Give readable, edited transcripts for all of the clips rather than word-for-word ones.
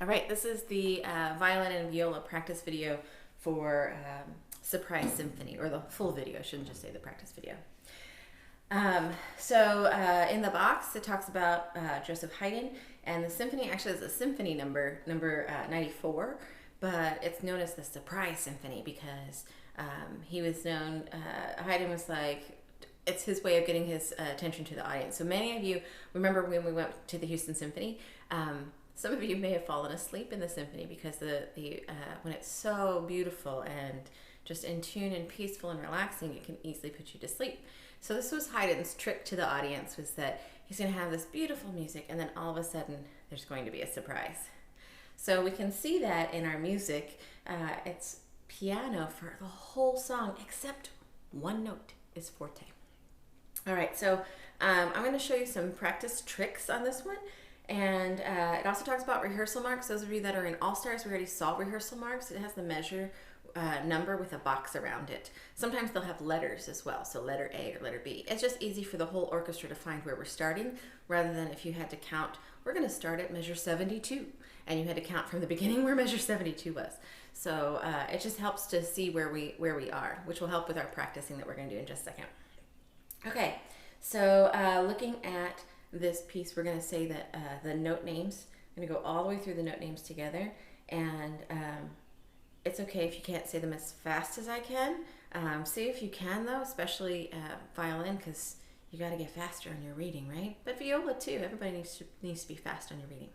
All right, this is the violin and viola practice video for Surprise Symphony, or the full video. I shouldn't just say the practice video. In the box, it talks about Joseph Haydn, and the symphony actually is a symphony number 94, but it's known as the Surprise Symphony because he was known, Haydn was like, it's his way of getting his attention to the audience. So many of you remember when we went to the Houston Symphony. Some of you may have fallen asleep in the symphony because when it's so beautiful and just in tune and peaceful and relaxing, it can easily put you to sleep. So this was Haydn's trick to the audience, was that he's going to have this beautiful music and then all of a sudden there's going to be a surprise. So we can see that in our music. It's piano for the whole song except one note is forte. All right, so I'm going to show you some practice tricks on this one. And it also talks about rehearsal marks. Those of you that are in All-Stars, we already saw rehearsal marks. It has the measure number with a box around it. Sometimes they'll have letters as well, so letter A or letter B. It's just easy for the whole orchestra to find where we're starting, rather than if you had to count, we're going to start at measure 72, and you had to count from the beginning where measure 72 was. So it just helps to see where we are, which will help with our practicing that we're going to do in just a second. Okay, so looking at this piece, we're going to say that the note names, I'm going to go all the way through the note names together, and it's okay if you can't say them as fast as I can. See if you can though, especially violin, because you got to get faster on your reading, right? But viola too, everybody needs to be fast on your reading.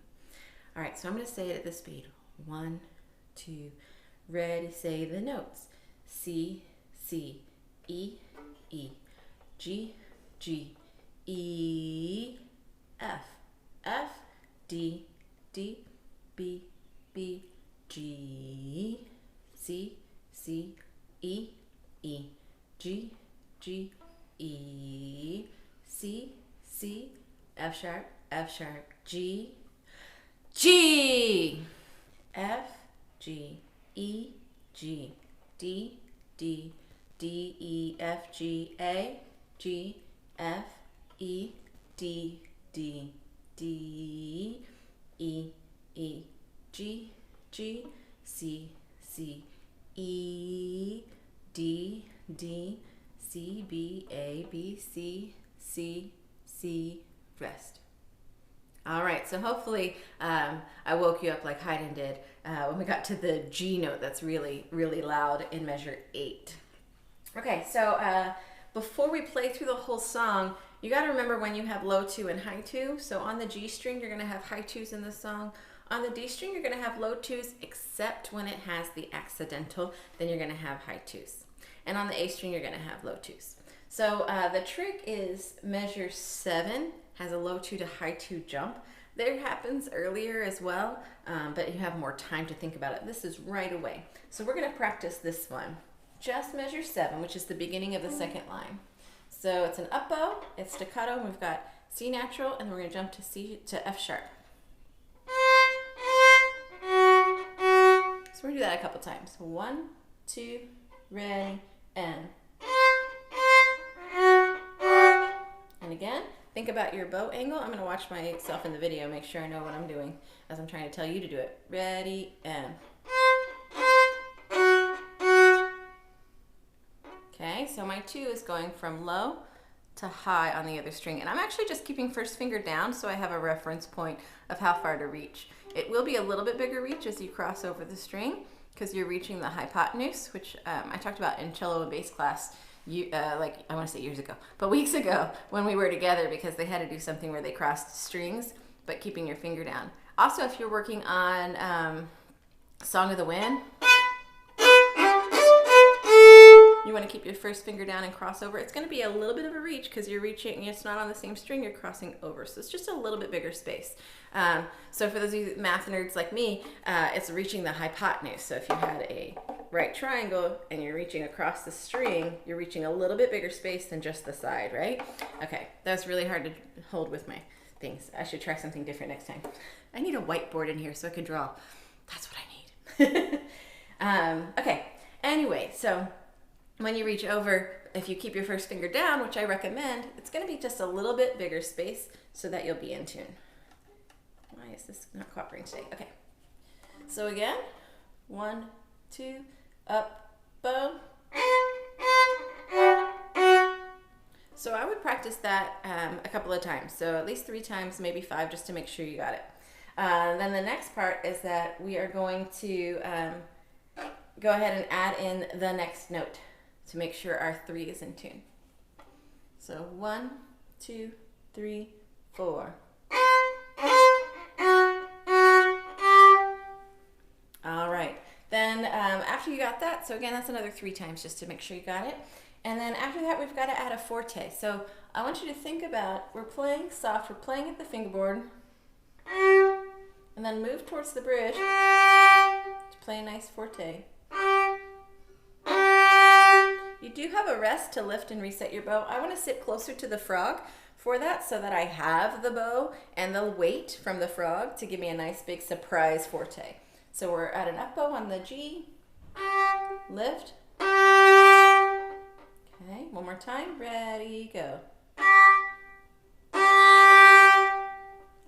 All right, so I'm going to say it at this speed. 1, 2, ready, say the notes. C, C, E, E, G, G, E, F, F, D, D, B, B, G, C, C, E, E, G, G, E, C, C, F sharp, G, G, F, G, E, G, D, D, D, E, F, G, A, G, F, E, D, D, D, E, E, G, G, C, C, E, D, D, C, B, A, B, C, C, C, rest. All right, so hopefully I woke you up like Haydn did when we got to the G note that's really, really loud in measure 8. Okay, so before we play through the whole song, you got to remember when you have low 2 and high 2. So on the G string, you're going to have high 2s in the song. On the D string, you're going to have low 2s, except when it has the accidental, then you're going to have high 2s. And on the A string, you're going to have low 2s. So the trick is measure 7 has a low 2 to high 2 jump. There happens earlier as well, but you have more time to think about it. This is right away. So we're going to practice this one. Just measure 7, which is the beginning of the second line. So it's an up bow, it's staccato, and we've got C natural, and then we're going to jump to F sharp. So we're going to do that a couple times. 1, 2, ready, and again. Think about your bow angle. I'm going to watch myself in the video, make sure I know what I'm doing as I'm trying to tell you to do it. Ready, and okay, so my 2 is going from low to high on the other string. And I'm actually just keeping first finger down so I have a reference point of how far to reach. It will be a little bit bigger reach as you cross over the string because you're reaching the hypotenuse, which I talked about in cello and bass class, like I want to say years ago, but weeks ago when we were together, because they had to do something where they crossed strings, but keeping your finger down. Also, if you're working on Song of the Wind, you want to keep your first finger down and cross over. It's going to be a little bit of a reach because you're reaching, it's not on the same string, you're crossing over. So it's just a little bit bigger space. So for those of you math nerds like me, it's reaching the hypotenuse. So if you had a right triangle and you're reaching across the string, you're reaching a little bit bigger space than just the side, right? Okay, that's really hard to hold with my things. I should try something different next time. I need a whiteboard in here so I can draw. That's what I need. Okay, anyway, so when you reach over, if you keep your first finger down, which I recommend, it's going to be just a little bit bigger space so that you'll be in tune. Why is this not cooperating today? Okay. So again, 1, 2, up, bow. So I would practice that a couple of times. So at least 3 times, maybe 5, just to make sure you got it. Then the next part is that we are going to go ahead and add in the next note to make sure our 3 is in tune. So 1, 2, 3, 4. All right. Then after you got that, so again, that's another 3 times just to make sure you got it. And then after that, we've got to add a forte. So I want you to think about, we're playing soft, we're playing at the fingerboard, and then move towards the bridge to play a nice forte. You do have a rest to lift and reset your bow. I want to sit closer to the frog for that so that I have the bow and the weight from the frog to give me a nice big surprise forte. So we're at an up bow on the G, lift. Okay, one more time, ready, go.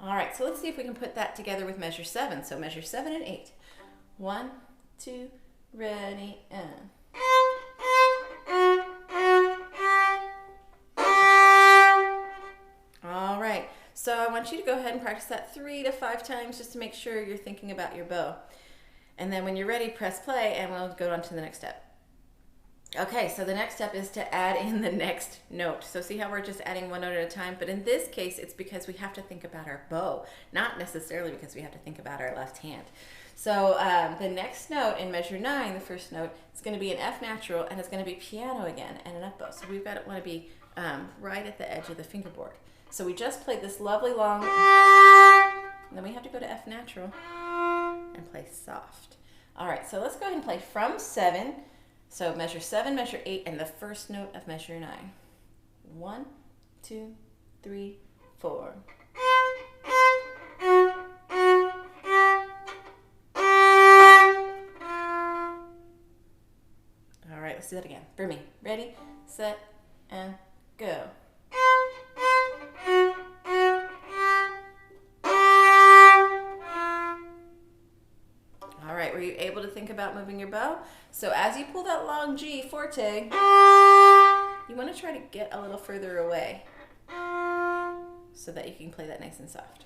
All right, so let's see if we can put that together with measure 7. So measure 7 and 8. 1, 2, ready, and. All right, so I want you to go ahead and practice that 3 to 5 times just to make sure you're thinking about your bow. And then when you're ready, press play and we'll go on to the next step. Okay, so the next step is to add in the next note. So see how we're just adding one note at a time, but in this case, it's because we have to think about our bow, not necessarily because we have to think about our left hand. So the next note in measure 9, the first note, is going to be an F natural, and it's going to be piano again, and an up bow. So we've got to want to be right at the edge of the fingerboard. So we just played this lovely long, and then we have to go to F natural and play soft. All right, so let's go ahead and play from 7. So measure 7, measure 8, and the first note of measure 9. 1, 2, 3, 4. All right, let's do that again. For me. Ready, set, and go. All right, were you able to think about moving your bow? So as you pull that long G forte, you want to try to get a little further away so that you can play that nice and soft.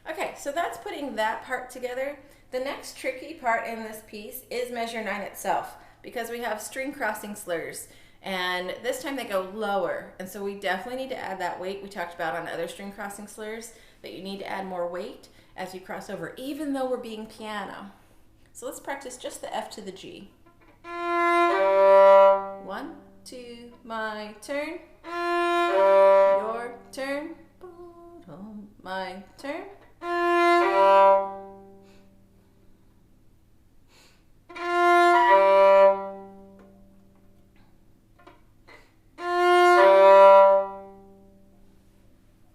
Okay, so that's putting that part together. The next tricky part in this piece is measure 9 itself, because we have string crossing slurs, and this time they go lower, and so we definitely need to add that weight we talked about on other string crossing slurs, that you need to add more weight as you cross over, even though we're being piano. So let's practice just the F to the G. 1, 2, my turn, your turn, my turn.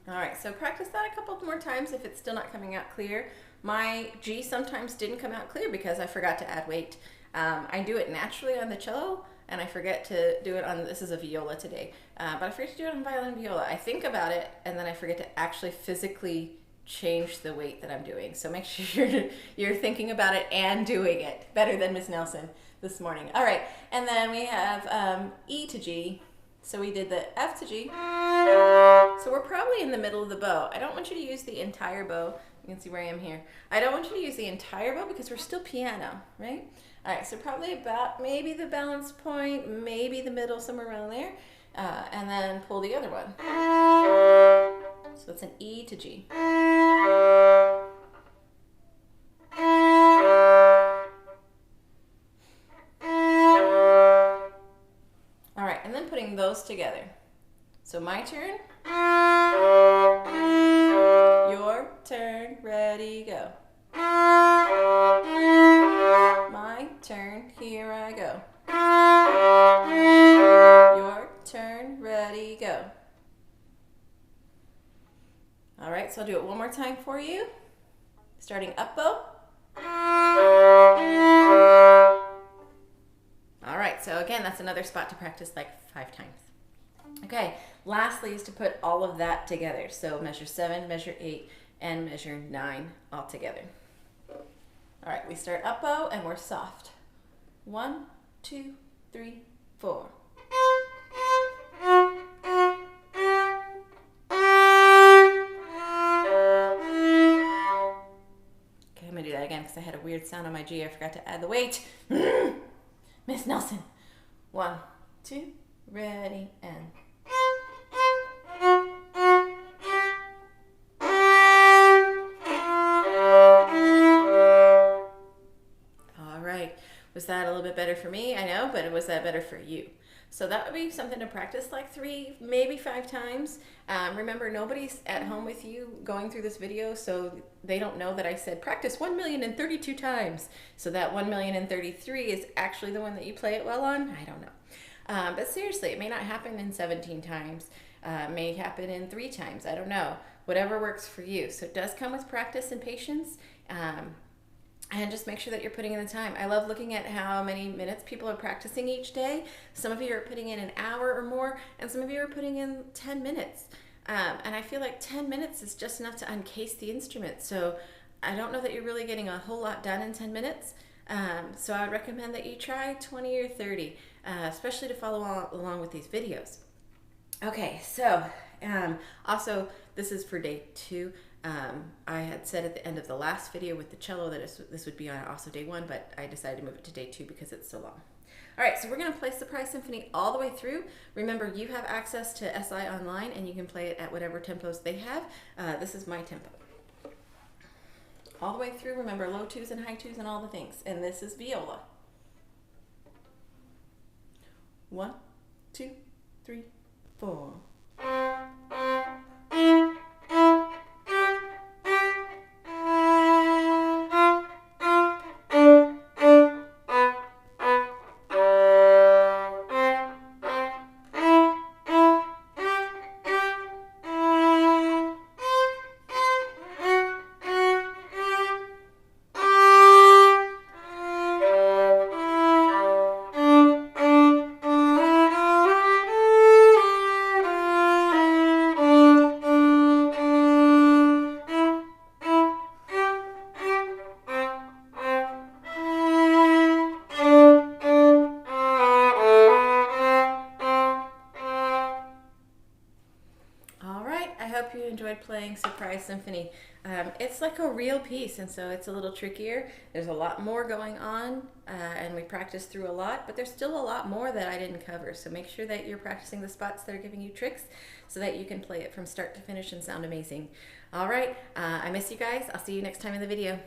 All right, so practice that a couple more times if it's still not coming out clear. My G sometimes didn't come out clear because I forgot to add weight. I do it naturally on the cello, and I forget to do it on, this is a viola today, but I forget to do it on violin and viola. I think about it, and then I forget to actually physically change the weight that I'm doing. So make sure you're thinking about it and doing it. Better than Miss Nelson this morning. All right, and then we have E to G. So we did the F to G. So we're probably in the middle of the bow. I don't want you to use the entire bow. You can see where I am here. I don't want you to use the entire bow because we're still piano, right? All right, so probably about maybe the balance point, maybe the middle, somewhere around there, and then pull the other one. So it's an E to G. All right, and then putting those together. So my turn, your turn, ready, go. My turn, here I go. Your turn, ready, go. All right, so I'll do it one more time for you. Starting up bow. All right, so again, that's another spot to practice like 5 times. Okay, lastly is to put all of that together. So measure 7, measure 8, and measure 9 all together. All right, we start up bow and we're soft. 1, 2, 3, 4. Okay, I'm gonna do that again because I had a weird sound on my G. I forgot to add the weight. Miss Nelson. 1, 2, ready, and. Was that a little bit better for me? I know, but was that better for you? So that would be something to practice like 3, maybe 5 times. Remember, nobody's at home with you going through this video, so they don't know that I said practice 1,032 times. So that 1,033 is actually the one that you play it well on? I don't know. But seriously, it may not happen in 17 times. It may happen in 3 times. I don't know. Whatever works for you. So it does come with practice and patience. And just make sure that you're putting in the time. I love looking at how many minutes people are practicing each day. Some of you are putting in an hour or more, and some of you are putting in 10 minutes. And I feel like 10 minutes is just enough to uncase the instrument. So I don't know that you're really getting a whole lot done in 10 minutes. So I would recommend that you try 20 or 30, especially to follow along with these videos. Okay, so also this is for day 2. I had said at the end of the last video with the cello that this would be on also day 1, but I decided to move it to day 2 because it's so long. All right, so we're going to play Surprise Symphony all the way through. Remember, you have access to SI Online, and you can play it at whatever tempos they have. This is my tempo. All the way through, remember, low 2s and high 2s and all the things. And this is viola. 1, 2, 3, 4. You enjoyed playing Surprise Symphony. It's like a real piece, and so it's a little trickier. There's a lot more going on, and we practiced through a lot, but there's still a lot more that I didn't cover. So make sure that you're practicing the spots that are giving you tricks so that you can play it from start to finish and sound amazing. All right, I miss you guys. I'll see you next time in the video.